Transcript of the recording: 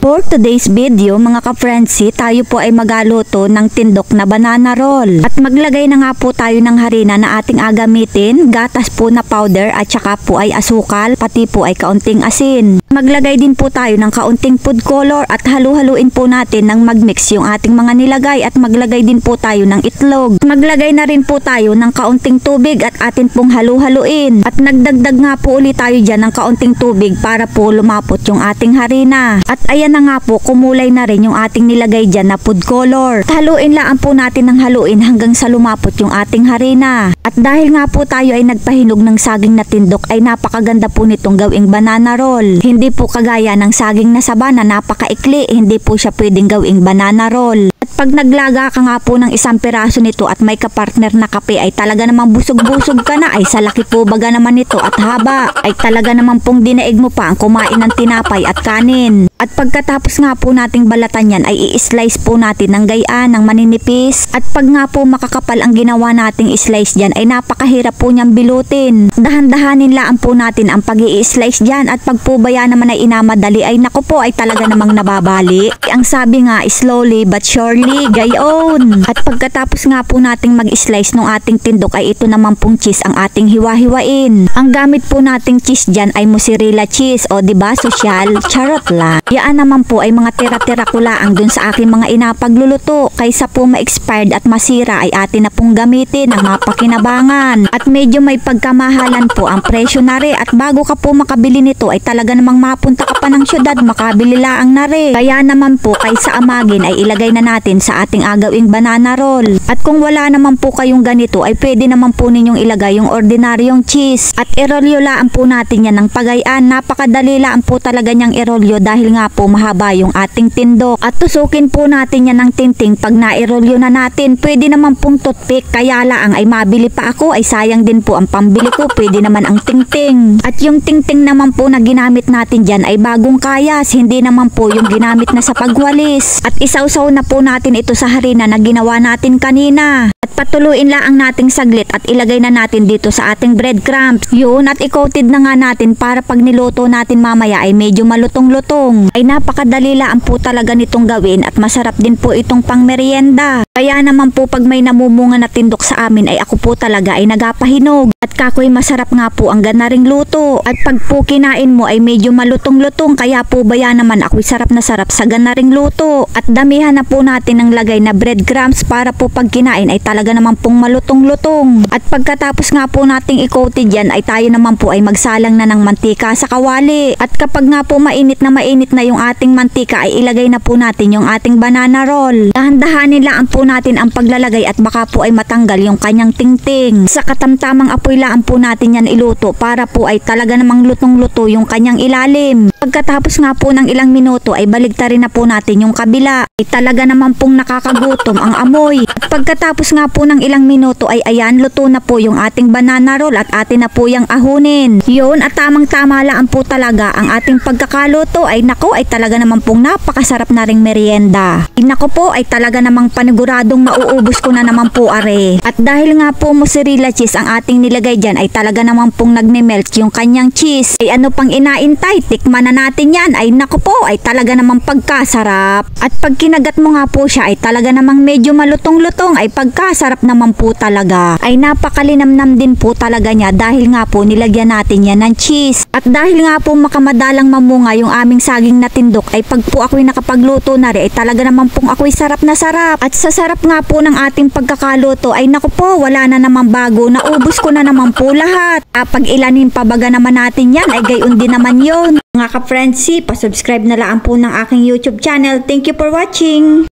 For today's video mga ka-Frenzy, tayo po ay magaluto ng tindok na banana roll. At maglagay na nga po tayo ng harina na ating agamitin, gatas po na powder at saka po ay asukal, pati po ay kaunting asin. Maglagay din po tayo ng kaunting food color at halu-haluin po natin ng magmix yung ating mga nilagay at maglagay din po tayo ng itlog. Maglagay na rin po tayo ng kaunting tubig at atin pong halu-haluin. At nagdagdag nga po ulit tayo dyan ng kaunting tubig para po lumapot yung ating harina. At ayan na nga po, kumulay na rin yung ating nilagay dyan na food color. Haluin lang po natin ng haluin hanggang sa lumapot yung ating harina. At dahil nga po tayo ay nagpahinog ng saging na tindok, ay napakaganda po nitong gawing banana roll. Hindi po kagaya ng saging na saba na napakaikli, hindi po siya pwedeng gawing banana roll. At pag naglaga ka nga po ng isang piraso nito at may kapartner na kape, ay talaga namang busog-busog ka na. Ay sa laki po baga naman nito at haba, ay talaga naman pong dinaig mo pa ang kumain ng tinapay at kanin. At pagkatapos nga po nating balatan yan, ay i-slice po natin ng gayaan ng maninipis. At pag nga po makakapal ang ginawa nating slice dyan, ay napakahirap po niyang bilutin. Dahan-dahanin lang po natin ang pag-i-slice dyan. At pag po baya naman ay inamadali, ay naku po, ay talaga namang nababali. Ang sabi nga, slowly but surely, gayon. At pagkatapos nga po nating mag-slice ng ating tindok, ay ito naman pong cheese ang ating hiwa-hiwain. Ang gamit po nating cheese dyan ay mozzarella cheese, o diba social, charot lang. Yaan naman po ay mga tira-tira ko laang dun sa aking mga inapagluluto. Kaysa po ma-expired at masira, ay atin na pong gamitin ang mapakinabangan. At medyo may pagkamahalan po ang presyo na rin. At bago ka po makabili nito, ay talaga namang mapunta ka pa ng syudad, makabili laang na rin. Kaya naman po, kaysa amagin, ay ilagay na natin sa ating agawing banana roll. At kung wala naman po kayong ganito, ay pwede naman po ninyong ilagay yung ordinaryong cheese. At irolyo laan po natin yan ng pagayan. Napakadali laan po talaga niyang irolyo dahil nga po mahaba yung ating tindok. At tusukin po natin yan ng tinting pag nairolyo na natin. Pwede naman pong toothpick, kaya laang ay mabili pa ako, ay sayang din po ang pambili ko. Pwede naman ang tingting. At yung tingting naman po na ginamit natin dyan ay bagong kayas, hindi naman po yung ginamit na sa pagwalis. At isawsaw na po natin ito sa harina na ginawa natin kanina. At patuluin lang nating saglit at ilagay na natin dito sa ating breadcrumbs. Yun, at i-coated na nga natin para pag niluto natin mamaya ay medyo malutong-lutong. Ay napakadali lang po talaga nitong gawin at masarap din po itong pang merienda. Kaya naman po pag may namumunga na tindok sa amin ay ako po talaga ay nagapahinog. At kakoy masarap nga po ang ganaring luto. At pag po kinain mo ay medyo malutong-lutong, kaya po baya naman ako'y sarap na sarap sa ganaring luto. At damihan na po natin ng lagay na breadcrumbs para po pag kinain ay talaga naman pong malutong-lutong. At pagkatapos nga po nating i-coated yan ay tayo naman po ay magsalang na ng mantika sa kawali. At kapag nga po mainit na yung ating mantika ay ilagay na po natin yung ating banana roll. Dahan-dahanin lang po natin ang paglalagay at baka po ay matanggal yung kanyang tingting. Sa katamtamang apoy lang po natin yan iluto para po ay talaga namang lutong-luto yung kanyang ilalim. Pagkatapos nga po ng ilang minuto ay baligtarin na po natin yung kabila. Ay talaga naman pong nakakagutom ang amoy. At pagkatapos nga po ng ilang minuto ay ayan, luto na po yung ating banana roll at atin na po yung ahunin. Yun, at tamang-tama lang po talaga ang ating pagkakaluto. Ay nako, ay talaga naman pong napakasarap na ring merienda. Ay nako po, ay talaga namang paniguradong mauubos ko na naman po are. At dahil nga po mozzarella cheese ang ating nilagay dyan, ay talaga naman pong nagme-melt yung kanyang cheese. Ay ano pang inaintay, tikman na natin yan. Ay nako po, ay talaga namang pagkasarap. At pag kinagat mo nga po siya ay talaga namang medyo malutong-lutong, ay pagkasarap naman po talaga. Ay napakalinamnam din po talaga niya dahil nga po nilagyan natin yan ng cheese. At dahil nga po makamadalang mamunga yung aming saging na tindok, ay pag po ako'y nakapagluto na rin ay talaga naman pong ako'y sarap na sarap. At sa sarap nga po ng ating pagkakaluto ay naku po, wala na naman bago, naubos ko na naman po lahat. Pag ilanin pabaga naman natin yan ay gayon din naman yon. Mga ka-Frenzy, pasubscribe na lang po ng aking YouTube channel. Thank you for watching!